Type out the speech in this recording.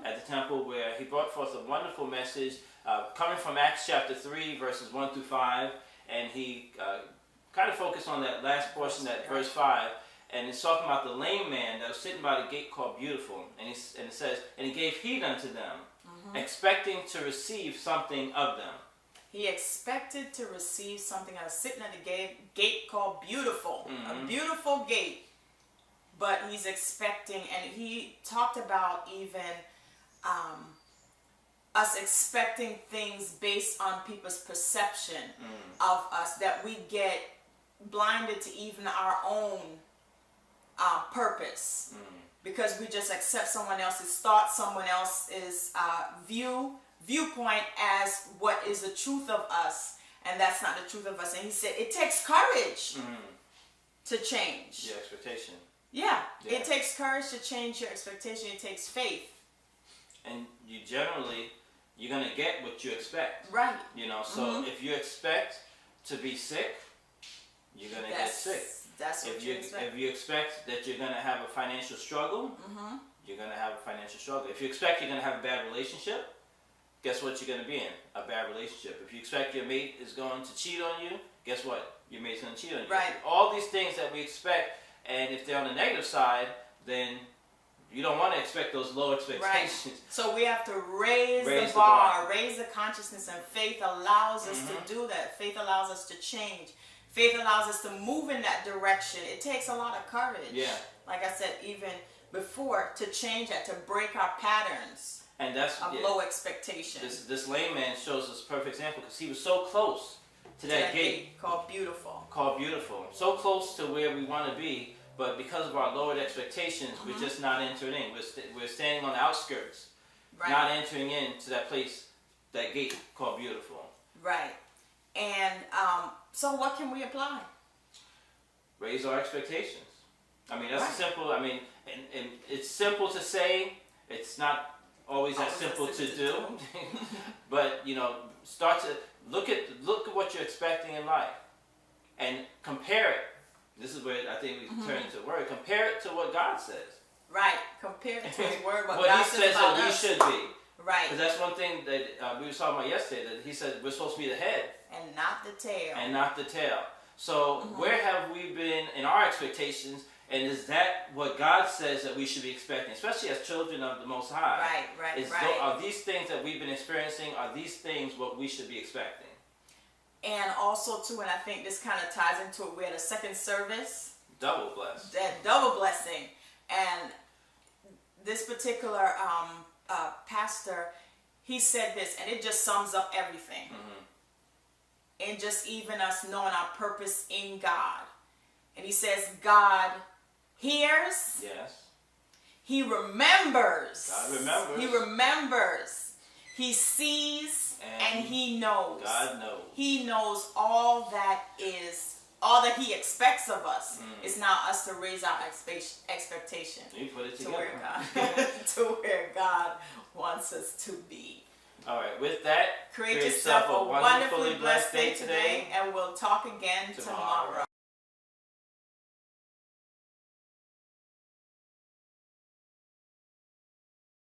at the temple, where he brought forth a wonderful message coming from Acts chapter 3, verses 1 through 5. And he kind of focused on that last portion, that verse 5. And it's talking about the lame man that was sitting by the gate called Beautiful. And it says, and he gave heed unto them, expecting to receive something of them. He expected to receive something. I was sitting at the gate called Beautiful, a beautiful gate. But he's expecting, and he talked about even us expecting things based on people's perception of us, that we get blinded to even our own purpose because we just accept someone else's thought, someone else's viewpoint as what is the truth of us, and that's not the truth of us. And he said it takes courage to change Your expectation. Yeah, it takes courage to change your expectation. It takes faith. And you're going to get what you expect. Right. You know, so if you expect to be sick, you're going to get sick. That's what you expect. If you expect that you're going to have a financial struggle, you're going to have a financial struggle. If you expect you're going to have a bad relationship, guess what you're going to be in? A bad relationship. If you expect your mate is going to cheat on you, guess what? Your mate's going to cheat on you. Right. All these things that we expect, and if they're on the negative side, then you don't want to expect those low expectations. Right. So we have to raise the bar, raise the consciousness, and faith allows us to do that. Faith allows us to change. Faith allows us to move in that direction. It takes a lot of courage. Yeah. Like I said, even before, to change that, to break our patterns and that's of low expectation. This lame man shows us a perfect example because he was so close to that gate called Beautiful. Called Beautiful. So close to where we want to be, but because of our lowered expectations, we're just not entering in. We're standing on the outskirts, not entering into that place, that gate called Beautiful. Right. And so what can we apply? Raise our expectations. I mean, that's simple. I mean, and it's simple to say. It's not always that simple to do. But, you know, start to look at what you're expecting in life and compare it. This is where I think we can turn into a word. Compare it to what God says. Right. Compare it to His word, what God says about that we should be. Right. Because that's one thing that we were talking about yesterday, that He said we're supposed to be the head. And not the tail. And not the tail. So where have we been in our expectations, and is that what God says that we should be expecting, especially as children of the Most High? Right. Are these things that we've been experiencing, are these things what we should be expecting? And also, too, and I think this kind of ties into it, we had a second service. Double blessed. That double blessing. And this particular pastor, he said this, and it just sums up everything. And just even us knowing our purpose in God. And he says, God hears. Yes. He remembers. God remembers. He remembers. He sees and he knows. God knows. He knows all that he expects of us. It's now us to raise our expectation. You put it together. To where God wants us to be. All right, with that, create yourself a wonderfully blessed day today, and we'll talk again tomorrow.